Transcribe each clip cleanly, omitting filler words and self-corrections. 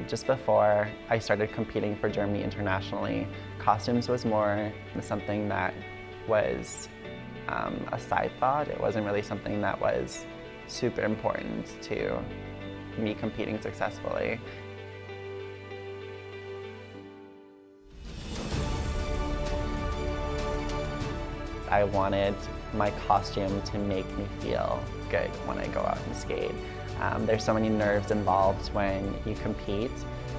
Just before I started competing for Germany internationally, costumes was more something that was a side thought. It wasn't really something that was super important to me competing successfully. I wanted my costume to make me feel good when I go out and skate. There's so many nerves involved when you compete,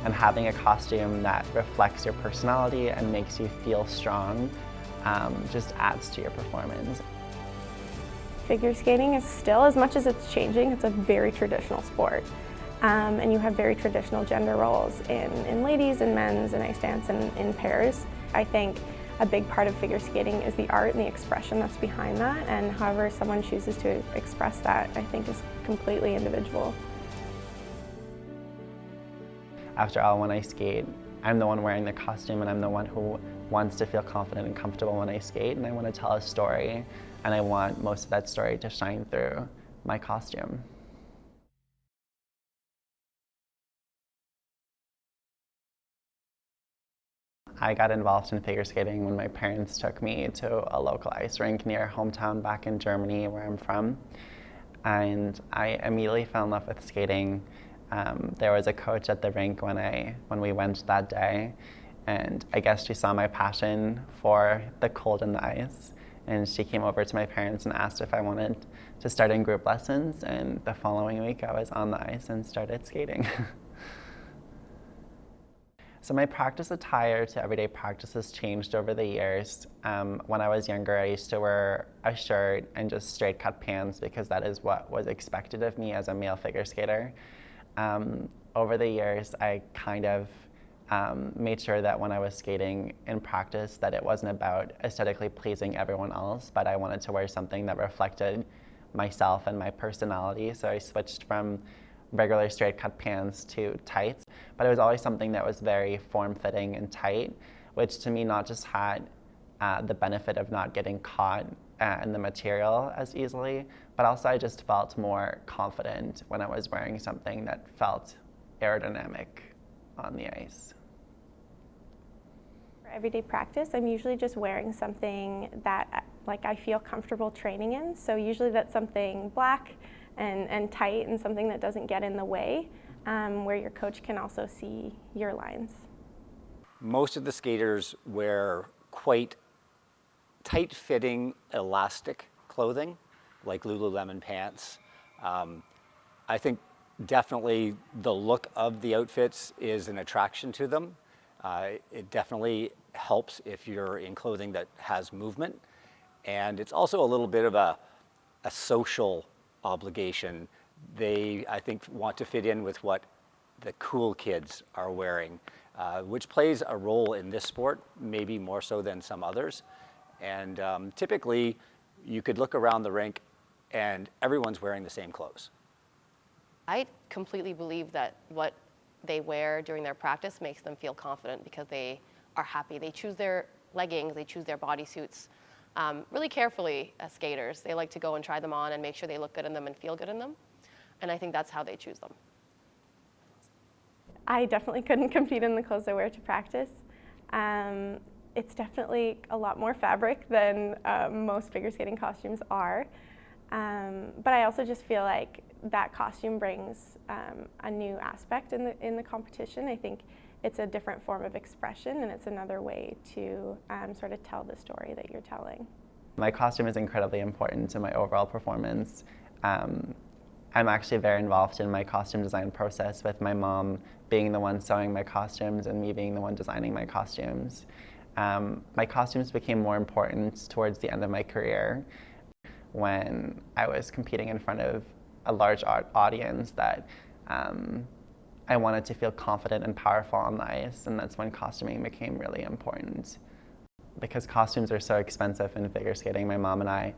and having a costume that reflects your personality and makes you feel strong just adds to your performance. Figure skating is still, as much as it's changing, it's a very traditional sport. And you have very traditional gender roles in ladies and men's and ice dance and in pairs. I think a big part of figure skating is the art and the expression that's behind that, and however someone chooses to express that, I think, is completely individual. After all, when I skate, I'm the one wearing the costume, and I'm the one who wants to feel confident and comfortable when I skate, and I want to tell a story, and I want most of that story to shine through my costume. I got involved in figure skating when my parents took me to a local ice rink near our hometown back in Germany, where I'm from. And I immediately fell in love with skating. There was a coach at the rink when we went that day, and I guess she saw my passion for the cold and the ice, and she came over to my parents and asked if I wanted to start in group lessons, and the following week I was on the ice and started skating. So my practice attire to everyday practice has changed over the years. When I was younger, I used to wear a shirt and just straight cut pants because that is what was expected of me as a male figure skater. Over the years, I kind of made sure that when I was skating in practice that it wasn't about aesthetically pleasing everyone else, but I wanted to wear something that reflected myself and my personality. So I switched from regular straight cut pants to tights, but it was always something that was very form-fitting and tight, which to me not just had the benefit of not getting caught in the material as easily, but also I just felt more confident when I was wearing something that felt aerodynamic on the ice. For everyday practice, I'm usually just wearing something that I feel comfortable training in, so usually that's something black and tight and something that doesn't get in the way, where your coach can also see your lines. Most of the skaters wear quite tight-fitting, elastic clothing, like Lululemon pants. I think definitely the look of the outfits is an attraction to them. It definitely helps if you're in clothing that has movement. And it's also a little bit of a social obligation. They, I think, want to fit in with what the cool kids are wearing, which plays a role in this sport, maybe more so than some others. And typically, you could look around the rink and everyone's wearing the same clothes. I completely believe that what they wear during their practice makes them feel confident because they are happy. They choose their leggings, they choose their bodysuits really carefully as skaters. They like to go and try them on and make sure they look good in them and feel good in them. And I think that's how they choose them. I definitely couldn't compete in the clothes I wear to practice. It's definitely a lot more fabric than most figure skating costumes are. But I also just feel like that costume brings a new aspect in the competition. I think it's a different form of expression, and it's another way to sort of tell the story that you're telling. My costume is incredibly important to my overall performance. I'm actually very involved in my costume design process, with my mom being the one sewing my costumes and me being the one designing my costumes. My costumes became more important towards the end of my career when I was competing in front of a large audience that I wanted to feel confident and powerful on the ice, and that's when costuming became really important. Because costumes are so expensive in figure skating, my mom and I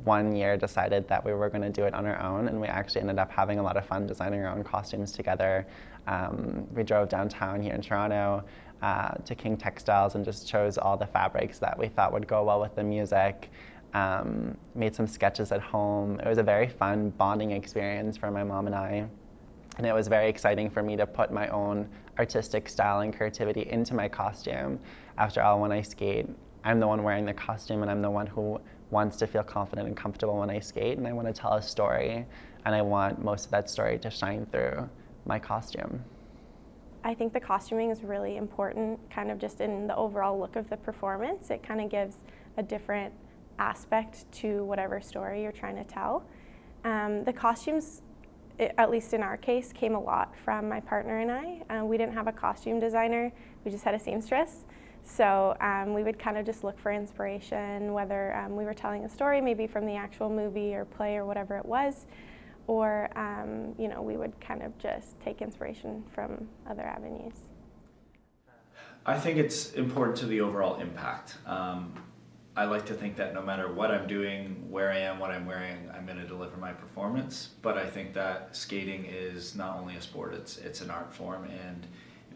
one year decided that we were going to do it on our own, and we actually ended up having a lot of fun designing our own costumes together. We drove downtown here in Toronto to King Textiles and just chose all the fabrics that we thought would go well with the music. Made some sketches at home. It was a very fun bonding experience for my mom and I. And it was very exciting for me to put my own artistic style and creativity into my costume. After all, when I skate, I'm the one wearing the costume, and I'm the one who wants to feel confident and comfortable when I skate, and I want to tell a story, and I want most of that story to shine through my costume. I think the costuming is really important, kind of just in the overall look of the performance. It kind of gives a different aspect to whatever story you're trying to tell. The costumes, at least in our case, came a lot from my partner and I. We didn't have a costume designer, we just had a seamstress. So we would kind of just look for inspiration, whether we were telling a story maybe from the actual movie or play or whatever it was, or we would kind of just take inspiration from other avenues. I think it's important to the overall impact. I like to think that no matter what I'm doing, where I am, what I'm wearing, I'm going to deliver my performance. But I think that skating is not only a sport, it's an art form, and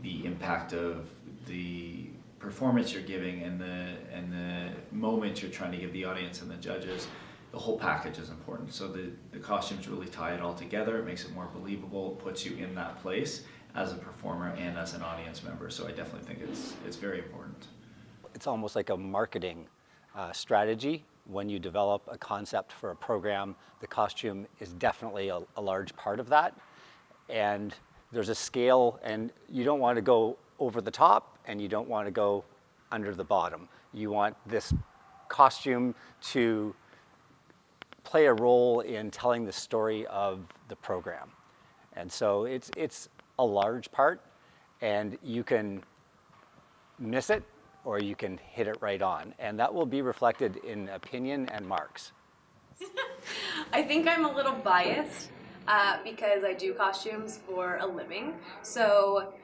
the impact of the performance you're giving and the moment you're trying to give the audience and the judges, the whole package is important. So the costumes really tie it all together. It makes it more believable, it puts you in that place as a performer and as an audience member. So I definitely think it's very important. It's almost like a marketing strategy. When you develop a concept for a program, the costume is definitely a large part of that. And there's a scale, and you don't want to go over the top and you don't want to go under the bottom. You want this costume to play a role in telling the story of the program. And so it's a large part, and you can miss it or you can hit it right on. And that will be reflected in opinion and marks. I think I'm a little biased because I do costumes for a living. So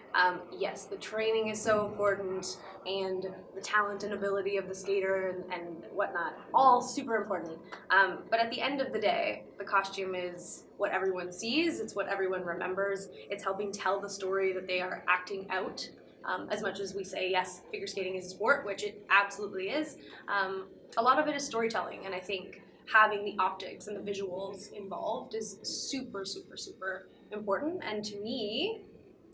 yes, the training is so important, and the talent and ability of the skater and whatnot, all super important. But at the end of the day, the costume is what everyone sees, it's what everyone remembers, it's helping tell the story that they are acting out. As much as we say, yes, figure skating is a sport, which it absolutely is, a lot of it is storytelling, and I think having the optics and the visuals involved is super, super, super important. And to me,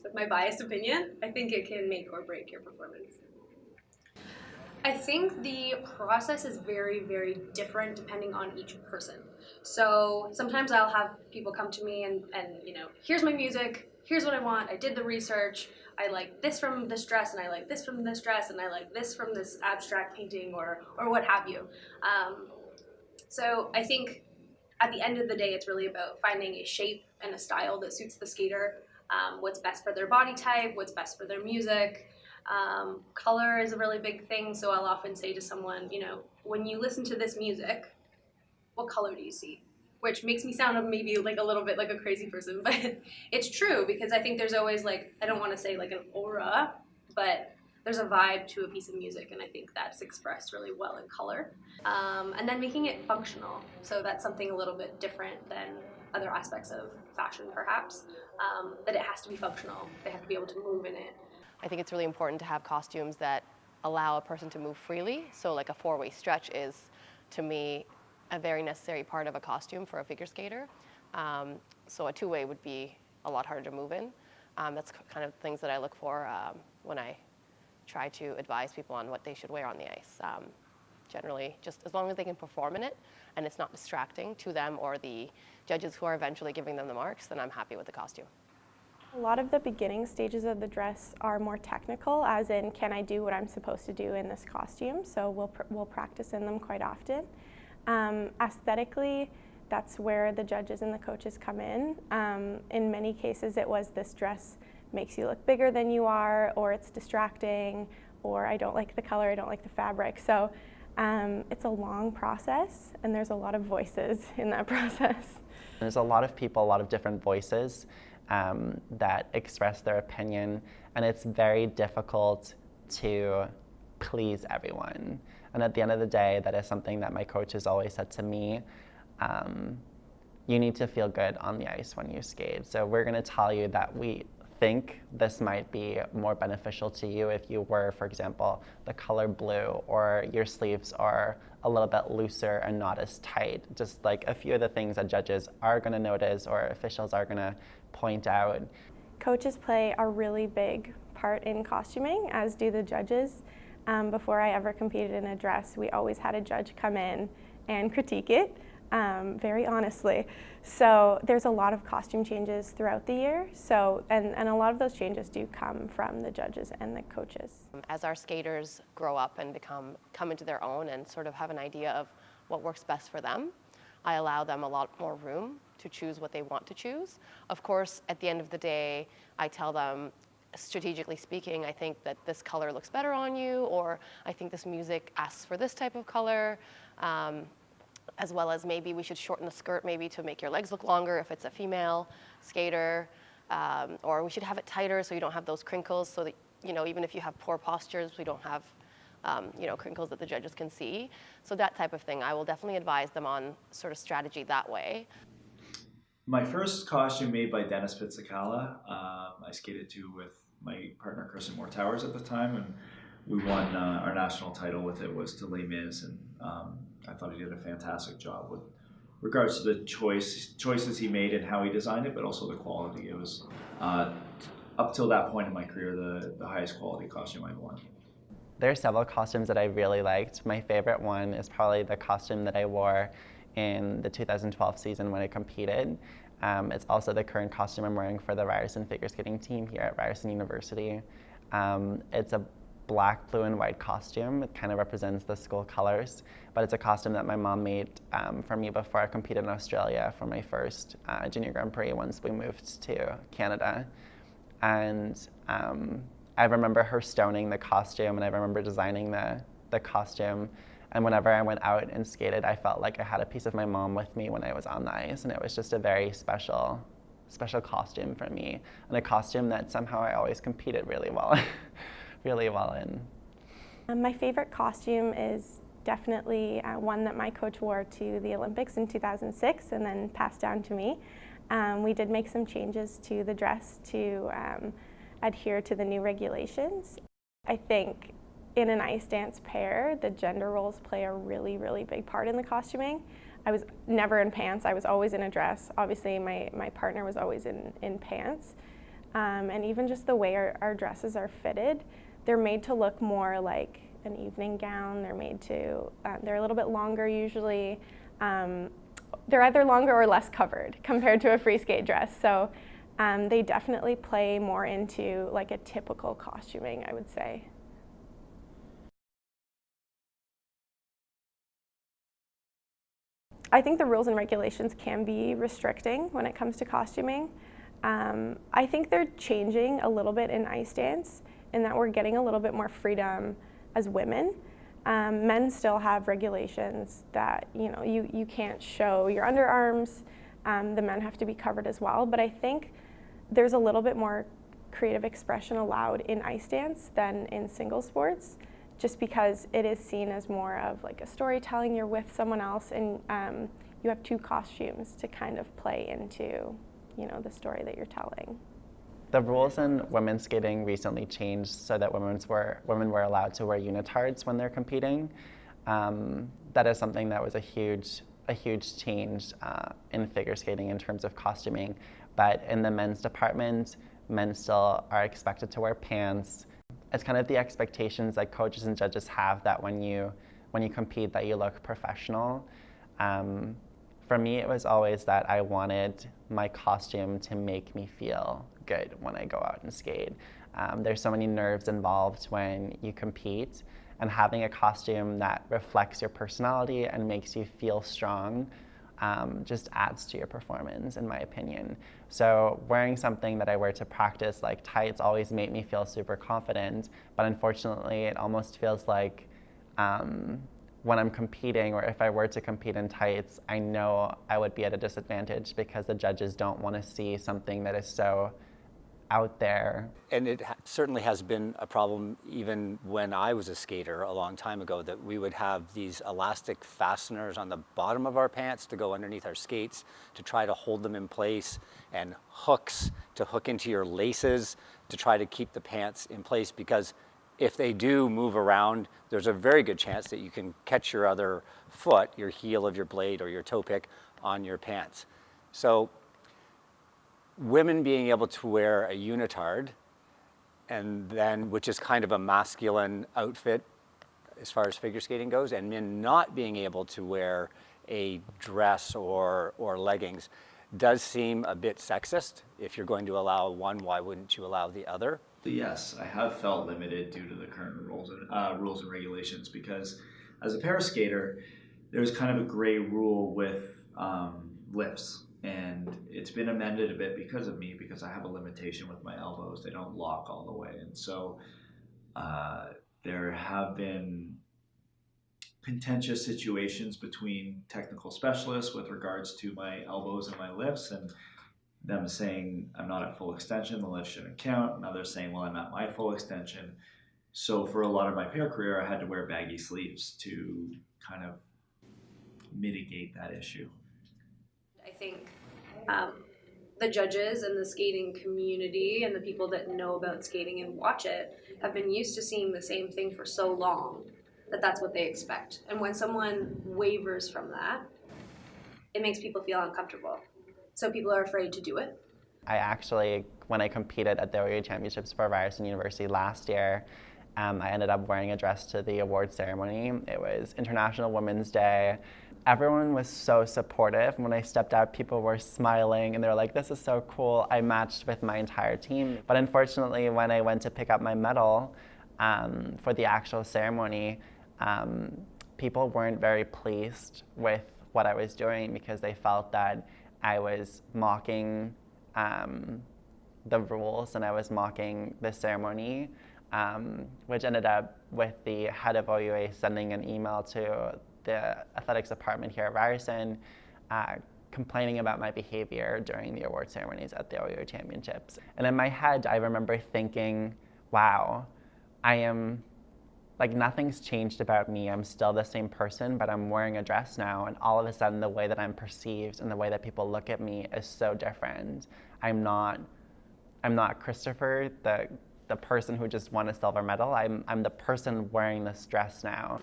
with my biased opinion, I think it can make or break your performance. I think the process is very, very different depending on each person. So sometimes I'll have people come to me and here's my music, here's what I want, I did the research, I like this from this dress, and I like this from this dress, and I like this from this abstract painting, or what have you. So I think at the end of the day, it's really about finding a shape and a style that suits the skater, what's best for their body type, what's best for their music. Color is a really big thing, so I'll often say to someone, when you listen to this music, what color do you see? Which makes me sound maybe like a little bit like a crazy person, but it's true, because I think there's always I don't want to say like an aura, but there's a vibe to a piece of music, and I think that's expressed really well in color. And then making it functional, so that's something a little bit different than other aspects of fashion perhaps, that it has to be functional, they have to be able to move in it. I think it's really important to have costumes that allow a person to move freely. So like a four-way stretch is, to me, a very necessary part of a costume for a figure skater. So a two-way would be a lot harder to move in. That's kind of things that I look for when I try to advise people on what they should wear on the ice. Generally, just as long as they can perform in it and it's not distracting to them or the judges who are eventually giving them the marks, then I'm happy with the costume. A lot of the beginning stages of the dress are more technical, as in, can I do what I'm supposed to do in this costume? So we'll practice in them quite often. Aesthetically, that's where the judges and the coaches come in. In many cases, it was, this dress makes you look bigger than you are, or it's distracting, or I don't like the color, I don't like the fabric. So it's a long process, and there's a lot of voices in that process. There's a lot of people, a lot of different voices that express their opinion, and it's very difficult to please everyone. And at the end of the day, that is something that my coach has always said to me. You need to feel good on the ice when you skate. So we're going to tell you that we think this might be more beneficial to you if you were, for example, the color blue, or your sleeves are a little bit looser and not as tight. Just like a few of the things that judges are going to notice or officials are going to point out. Coaches play a really big part in costuming, as do the judges. Before I ever competed in a dress, we always had a judge come in and critique it, very honestly. So there's a lot of costume changes throughout the year. So, and a lot of those changes do come from the judges and the coaches. As our skaters grow up and come into their own and sort of have an idea of what works best for them, I allow them a lot more room to choose what they want to choose. Of course, at the end of the day, I tell them, strategically speaking, I think that this color looks better on you, or I think this music asks for this type of color, as well as maybe we should shorten the skirt maybe to make your legs look longer if it's a female skater, or we should have it tighter so you don't have those crinkles, so that, you know, even if you have poor postures, we don't have you know, crinkles that the judges can see. So that type of thing, I will definitely advise them on sort of strategy that way. My first costume made by Dennis Pizzacalla, I skated to with my partner Kristen Moore Towers at the time, and we won our national title with it, was to Les Mis, and I thought he did a fantastic job with regards to the choices he made and how he designed it, but also the quality. It was, up till that point in my career, the highest quality costume I've worn. There are several costumes that I really liked. My favorite one is probably the costume that I wore in the 2012 season when I competed. It's also the current costume I'm wearing for the Ryerson figure skating team here at Ryerson University. It's a black, blue, and white costume. It kind of represents the school colors, but it's a costume that my mom made for me before I competed in Australia for my first Junior Grand Prix once we moved to Canada. And I remember her stoning the costume, and I remember designing the costume. And whenever I went out and skated, I felt like I had a piece of my mom with me when I was on the ice, and it was just a very special costume for me, and a costume that somehow I always competed really well, really well in. My favorite costume is definitely one that my coach wore to the Olympics in 2006 and then passed down to me. We did make some changes to the dress to adhere to the new regulations. I think in an ice dance pair, the gender roles play a really, really big part in the costuming. I was never in pants, I was always in a dress. Obviously my partner was always in pants. And even just the way our dresses are fitted, they're made to look more like an evening gown. They're made to, they're a little bit longer usually. They're either longer or less covered compared to a free skate dress. So they definitely play more into like a typical costuming, I would say. I think the rules and regulations can be restricting when it comes to costuming. I think they're changing a little bit in ice dance in that we're getting a little bit more freedom as women. Men still have regulations that, you know, you can't show your underarms. The men have to be covered as well, but I think there's a little bit more creative expression allowed in ice dance than in single sports, just because it is seen as more of like a storytelling. You're with someone else, and you have two costumes to kind of play into, you know, the story that you're telling. The rules in women's skating recently changed so that women were allowed to wear unitards when they're competing. That is something that was a huge change in figure skating in terms of costuming. But in the men's department, men still are expected to wear pants. It's kind of the expectations that coaches and judges have that when you compete that you look professional. For me, it was always that I wanted my costume to make me feel good when I go out and skate. There's so many nerves involved when you compete, and having a costume that reflects your personality and makes you feel strong just adds to your performance, in my opinion. So wearing something that I wear to practice, like tights, always made me feel super confident, but unfortunately it almost feels like when I'm competing, or if I were to compete in tights, I know I would be at a disadvantage because the judges don't want to see something that is so out there. And it certainly has been a problem even when I was a skater a long time ago, that we would have these elastic fasteners on the bottom of our pants to go underneath our skates to try to hold them in place, and hooks to hook into your laces to try to keep the pants in place, because if they do move around, there's a very good chance that you can catch your other foot, your heel of your blade or your toe pick, on your pants. So women being able to wear a unitard, and then, which is kind of a masculine outfit as far as figure skating goes, and men not being able to wear a dress or leggings, does seem a bit sexist. If you're going to allow one, why wouldn't you allow the other? Yes, I have felt limited due to the current rules and regulations, because as a para skater, there's kind of a gray rule with lifts. And it's been amended a bit because of me, because I have a limitation with my elbows. They don't lock all the way. And so there have been contentious situations between technical specialists with regards to my elbows and my lifts, and them saying I'm not at full extension, the lift shouldn't count, and others saying, well, I'm at my full extension. So for a lot of my para career, I had to wear baggy sleeves to kind of mitigate that issue. I think the judges and the skating community and the people that know about skating and watch it have been used to seeing the same thing for so long that that's what they expect. And when someone wavers from that, it makes people feel uncomfortable. So people are afraid to do it. I actually, when I competed at the OU Championships for Ryerson University last year, I ended up wearing a dress to the award ceremony. It was International Women's Day. Everyone was so supportive. When I stepped out, people were smiling and they were like, this is so cool. I matched with my entire team. But unfortunately, when I went to pick up my medal for the actual ceremony, people weren't very pleased with what I was doing, because they felt that I was mocking the rules and I was mocking the ceremony, which ended up with the head of OUA sending an email to the athletics department here at Ryerson, complaining about my behavior during the award ceremonies at the OUA Championships. And in my head, I remember thinking, wow, I am, like, nothing's changed about me. I'm still the same person, but I'm wearing a dress now, and all of a sudden the way that I'm perceived and the way that people look at me is so different. I'm not Christopher, the person who just won a silver medal. I'm the person wearing this dress now.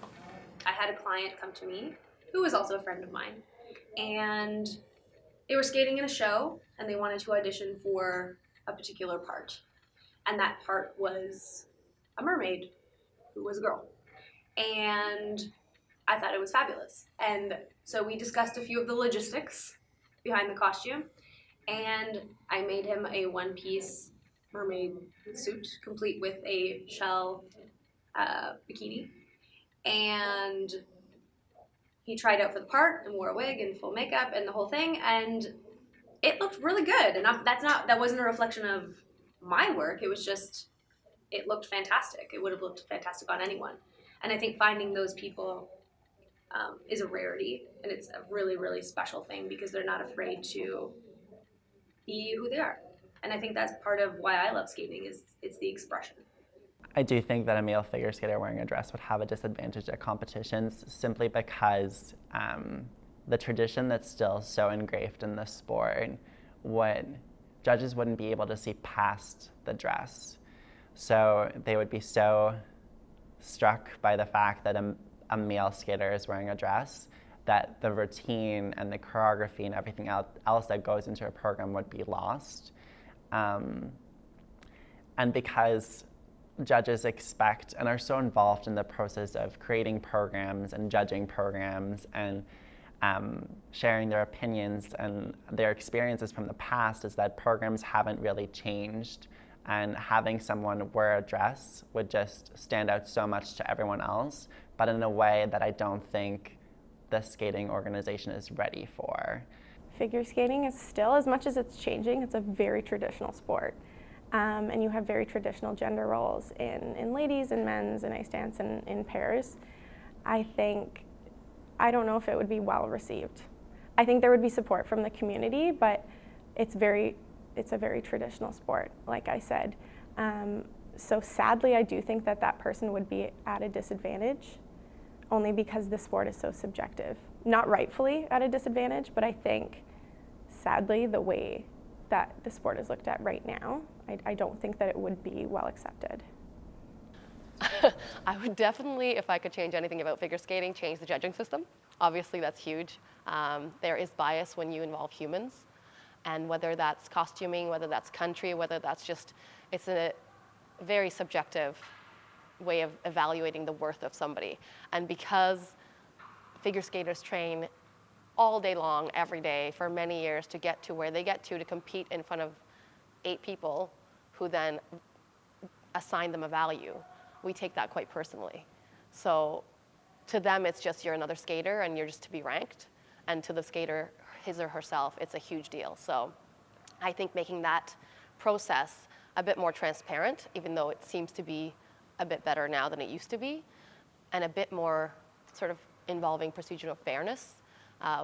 I had a client come to me who was also a friend of mine, and they were skating in a show and they wanted to audition for a particular part, and that part was a mermaid who was a girl, and I thought it was fabulous. And so we discussed a few of the logistics behind the costume, and I made him a one-piece mermaid suit complete with a shell bikini. And he tried out for the part and wore a wig and full makeup and the whole thing, and it looked really good. And that wasn't a reflection of my work. It was just, it looked fantastic. It would have looked fantastic on anyone. And I think finding those people is a rarity, and it's a really, really special thing, because they're not afraid to be who they are. And I think that's part of why I love skating, is it's the expression. I do think that a male figure skater wearing a dress would have a disadvantage at competitions, simply because the tradition that's still so engraved in the sport, judges wouldn't be able to see past the dress. So they would be so struck by the fact that a male skater is wearing a dress that the routine and the choreography and everything else that goes into a program would be lost. And because judges expect and are so involved in the process of creating programs and judging programs and sharing their opinions and their experiences from the past, is that programs haven't really changed, and having someone wear a dress would just stand out so much to everyone else, but in a way that I don't think the skating organization is ready for. Figure skating is still, as much as it's changing, it's a very traditional sport. And you have very traditional gender roles in ladies and men's and ice dance and in pairs. I don't know if it would be well received. I think there would be support from the community, but it's very it's a very traditional sport, like I said. So sadly, I do think that that person would be at a disadvantage, only because the sport is so subjective. Not rightfully at a disadvantage, but I think, sadly, the way that the sport is looked at right now, I don't think that it would be well accepted. I would definitely, if I could change anything about figure skating, change the judging system. Obviously, that's huge. There is bias when you involve humans, and whether that's costuming, whether that's country, whether that's just, it's a very subjective way of evaluating the worth of somebody. And because figure skaters train all day long, every day, for many years to get to where they get to compete in front of 8 people who then assign them a value, we take that quite personally. So to them, it's just you're another skater and you're just to be ranked. And to the skater, his or herself, it's a huge deal. So I think making that process a bit more transparent, even though it seems to be a bit better now than it used to be, and a bit more sort of involving procedural fairness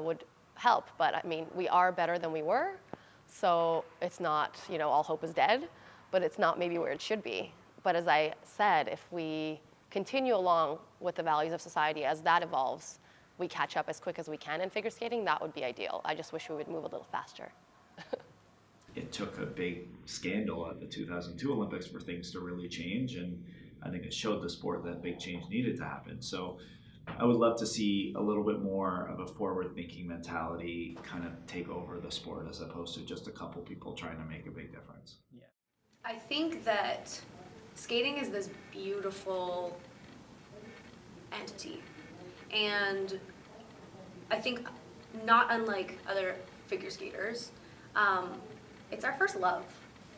would help. But I mean, we are better than we were, so it's not, all hope is dead, but it's not maybe where it should be. But as I said, if we continue along with the values of society as that evolves, we catch up as quick as we can in figure skating, that would be ideal. I just wish we would move a little faster. It took a big scandal at the 2002 Olympics for things to really change, and I think it showed the sport that big change needed to happen. So I would love to see a little bit more of a forward-thinking mentality kind of take over the sport, as opposed to just a couple people trying to make a big difference. Yeah. I think that skating is this beautiful entity, and I think not unlike other figure skaters, it's our first love.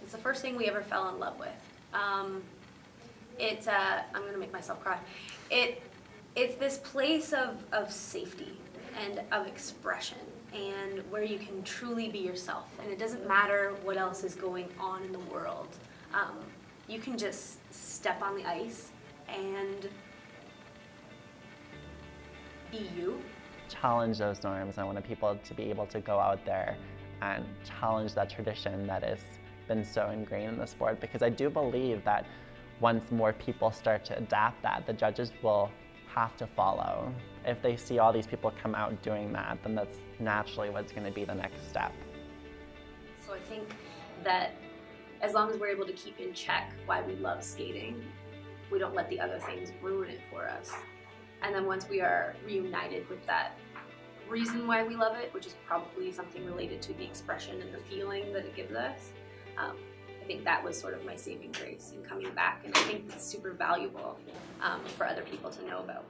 It's the first thing we ever fell in love with. I'm gonna make myself cry. It's this place of safety and of expression, and where you can truly be yourself, and it doesn't matter what else is going on in the world. You can just step on the ice and be you. Challenge those norms. I wanted people to be able to go out there and challenge that tradition that has been so ingrained in the sport, because I do believe that once more people start to adapt that, the judges will have to follow. If they see all these people come out doing that, then that's naturally what's going to be the next step. So I think that as long as we're able to keep in check why we love skating, we don't let the other things ruin it for us. And then once we are reunited with that reason why we love it, which is probably something related to the expression and the feeling that it gives us, I think that was sort of my saving grace in coming back, and I think it's super valuable for other people to know about.